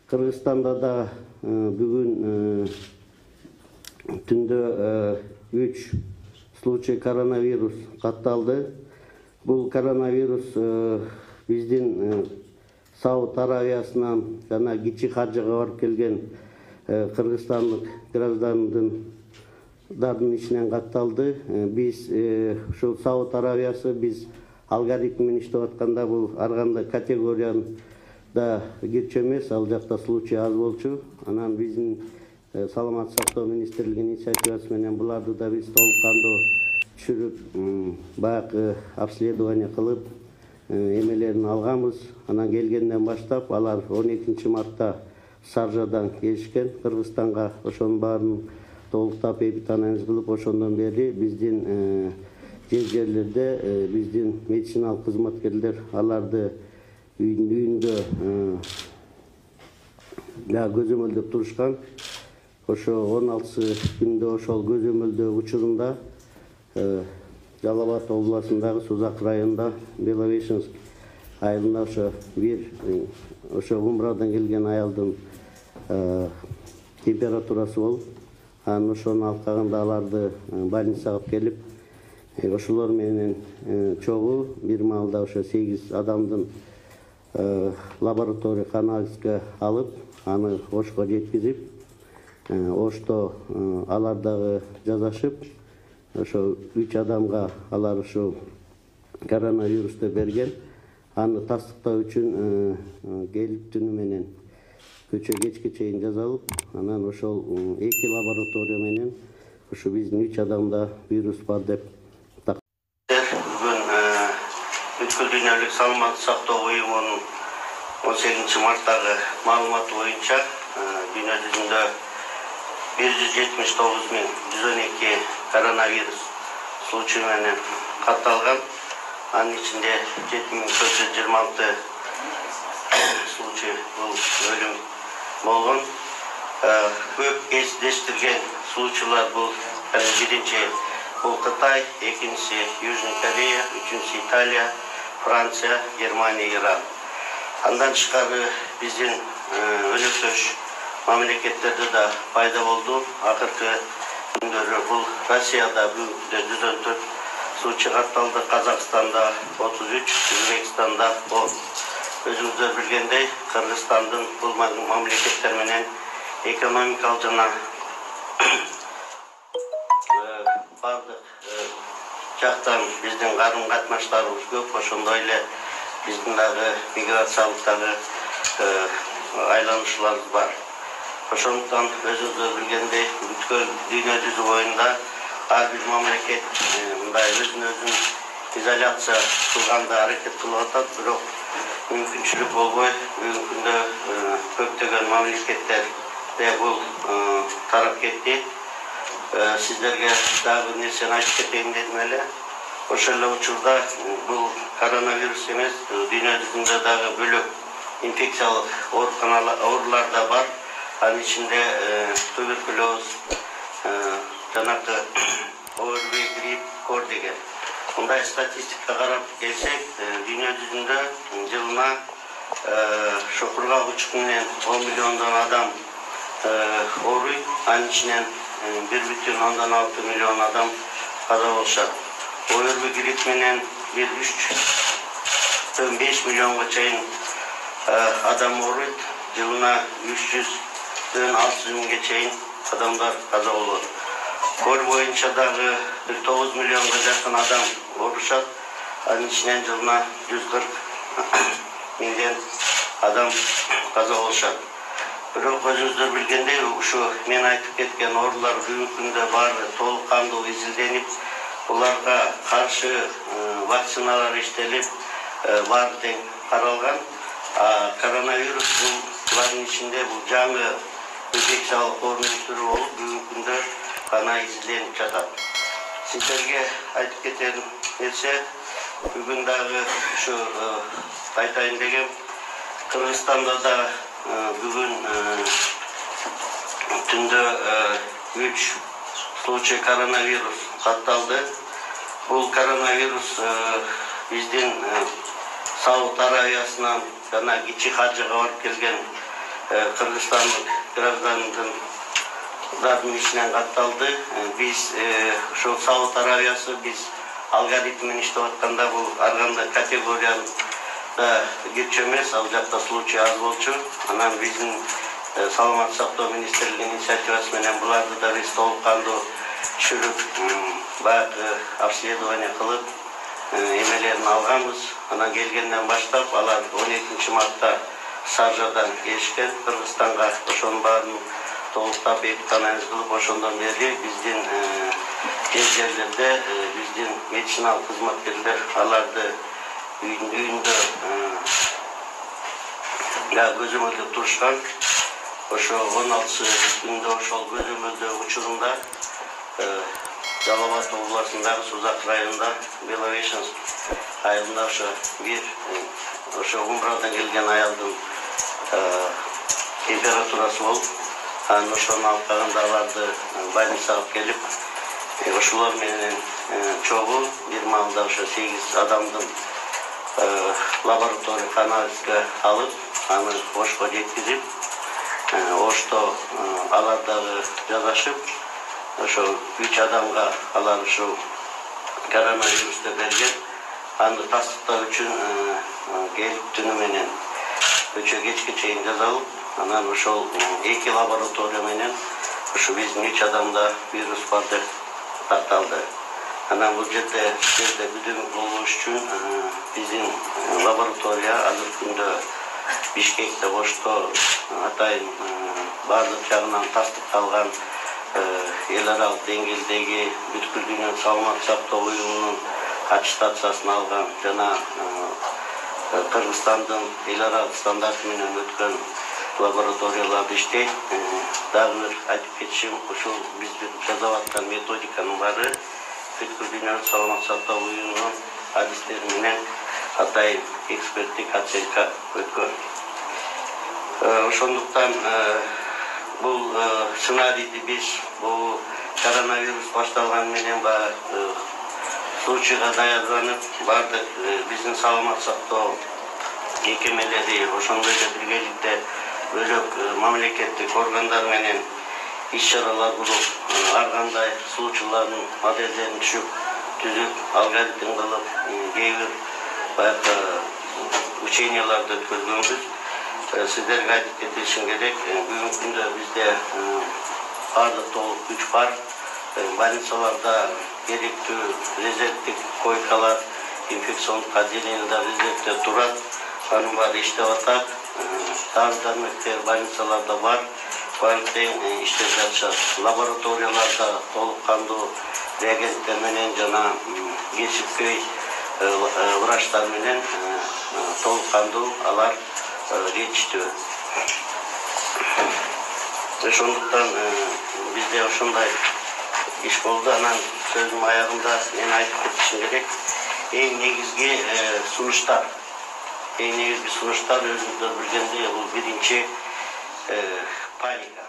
Кыргызстанда да бүгүн түндө 3 случай коронавирус катталды. Бул коронавирус биздин Сауд Аравиясынан жана Кичи Хажыга барып келген кыргызстандык граждандардын ичинен катталды. Биз ушул Сауд Аравиясы биз алгоритмин иштеп атканда бул ар кандай категорияны да кирчү эмес, ал жакта случай аз болчу. Анан биздин саламаттык сактоо министрлигинин инициативасы менен буларды да биз толук кандуу түшүрүп, баягы обследование кылып, эмелерин алганбыз. Анан келгенден баштап алар 12 мартта Саржадан келишкен Кыргызстанга. Ошонун баарын толуктап эпидемиологиялык кылып, ошондон бери биздин жерлерде биздин медициналык кызматкерлер аларды үйүндө көзөмөлдөп турушкан. Ошо 16 күндө ошол көзөмөлдөө учурунда Жалал-Абад областындагы Сузак районунда Беловешенск айылында ошо умрадан келген аялдын температурасы болуп, анан ошонун алкагында аларды больницага келип, ошолор менен чогуу бир маалда ошо 8 адамдын лаборатория анализге алып, аны Ошко жеткизип, Ошто алар дагы жазашып, ошо 3 адамга алар ушул коронавирусту берген. Аны тастыктоо үчүн келип түнү менен кечке чейин жазалып, анан ошол 2 лаборатория менен ушу биздин 3 адамда вирус бар деп Бүткүл дүйнөлүк саламаттык сактоо уюмунун 18 марттагы маалыматы боюнча дүйнө жүзүндө 179.112 коронавирус случай менен катталган. Анын ичинде 7426 случай бул өлүм болгон. Көп кездештирген случайлар бул биринчи бул Кытай, экинчиси Южный Корея, үчүнчүсү Италия, Франция, Германия, Иран. Андан тышкары биздин өнөктөш мамлекеттерде да пайда болду. Акыркы күндөрү бул Россияда бүгүнкү 114 случай катталды, Казакстанда 33, Өзбекстанда 10. Өзүңүздөр билгендей, Кыргызстандын бул мамлекеттер менен экономикалык жана бардык жактан биздин карым-катнаштарыбыз көп. Ошондой эле биздин дагы миграциялык дагы айланышууларыбыз бар. Ошондуктан өзүңүздөр билгендей, бүткүл дүйнө жүзү боюнда ар бир мамлекет мындай өзүн изоляция кылганга аракет кылып атат, бирок мүмкүнчүлүк болбой, бүгүнкү күндө көптөгөн мамлекеттерде бул тарап кетти. Сиздерге дагы бир нерсени айтып кетейин дедим эле. Ошол эле учурда бул коронавирус эмес, дүйнө жүзүндө дагы бөлөк инфекциялык оорулар да бар. Анын ичинде туберкулез, жанагы ОРВИ, грипп, кор деген. Мындай статистика карап келсек, дүйнө жүзүндө жылына шокурга учук менен 10 миллиондон адам ооруйт. Анын ичинен 1,6 миллион адам каза болушат. ОРВИ грипп менен 3,5 миллионго чейин адам ооруйт. Жылына 300-600 миңге чейин адамдар каза болот. Кор боюнча дагы 9 миллионго жакын адам оорушат. Анын ичинен жылына 140 миңден адам каза болушат. Бирок өзүңүздөр билгендей, ушу мен айтып кеткен оорулар бүгүнкү күндө баары толук кандуу изилденип, буларга каршы вакциналар иштелип, баары тең каралган. Коронавирус булардын ичинде бул жаңы инфекциялык оорунун түрү болуп, бүгүнкү күндө гана изилденип жатат. Сиздерге айтып кетер нерсе, бүгүн дагы ушу айтайын дегем, Кыргызстанда да бүгүн түндө 3 случай коронавирус катталды. Бул коронавирус биздин Сауд Аравиясынан жана Кичи Хажыга барып келген Kırgızstanlık gражданların içinden kattалды. Biz şu Saud Arabiyası biz algoritmin işlep atkanda bu arganda kategoriyada geçemez. Ал жакта случай аз болчу. Анан биздин Саламат сактоо министрлигинин инициативасы менен буларды да биз толук кандуу түшүрүп, баягы обследование кылып, эмелерин алганбыз. Анан келгенден баштап алар 12 мартта Саржадан келишкен Кыргызстанга. Ошонун баарын толуктап эки анализ кылып, ошондон бери биздин жерлерде биздин медициналык кызматкерлер аларды үйүндө көзөмөлдөп турушкан. Ошо 16 күндө ошол көзөмөлдөө учурунда Жалал-Абад областындагы Сузак районунда Беловешенск айылында ошо умрадан келген аялдын температурасы болуп, анан ошону алып калганда аларды больницага алып келип, ошолор менен чогуу бир маалда ошо 8 адамдын лаборатория анализге алып, аны Ошко жеткизип, Ошто алар дагы жазашып, ошо 3 адамга алар ушул коронавирусту берген. Аны тастыктоо үчүн келип түнү менен өчө кечке чейин жазалып, анан ошол 2 лаборатория менен ушу биздин 3 адамда вирус бар деп такталды. Анан бул жерде бүдүмүк болуш үчүн биздин лаборатория азыр күндө Бишкекте, Ошто атайын баардык жагынан тастыкталган эл аралык деңгээлдеги бүткүл дүйнө саламаттык сактоо уюмунун аттестациясын алган жана Кыргызстандын эл аралык стандарты менен өткөн лабораторияларда иштейт. Дагы бир айтып кетишим, ушул биз жасап аткан методиканын баары бүткүл дүйнө саламаттык сактоо уюмунун адистери менен атайын эксперттик оценка өткөн. Ошондуктан бул сценарийди биз бул коронавирус башталган менен случайга даярданып, бардык биздин саламаттык сактоо мекемелери ошондой эле биргеликте бөлөк мамлекеттик органдар менен иш-чаралар куруп, ар кандай случайлардын моделдерин түзүп, алгоритм кылып, кээ бир баягы ученияларды өткөзгөнбүз. Сиздерге айтып кетишим керек, бүгүнкү күндө бизде баардык толук күч бар. Больницаларда керектүү резервдик койкалар, инфекциондук отделениялар резервде турат. Анын баары иштеп атат. Дары-дармектер больницаларда бар. Баардык иштеп жатышат. Лабораторияларда толук кандуу реагенттер менен жана кесипкөй врачтар менен толук кандуу алар жетиштүү. Ошондуктан бизде ошондой иш болду. Анан сөзүм аягында мен айтып кетишим керек. Эң негизги сунуштар өзүңүздөр билгендей, бул биринчи паника.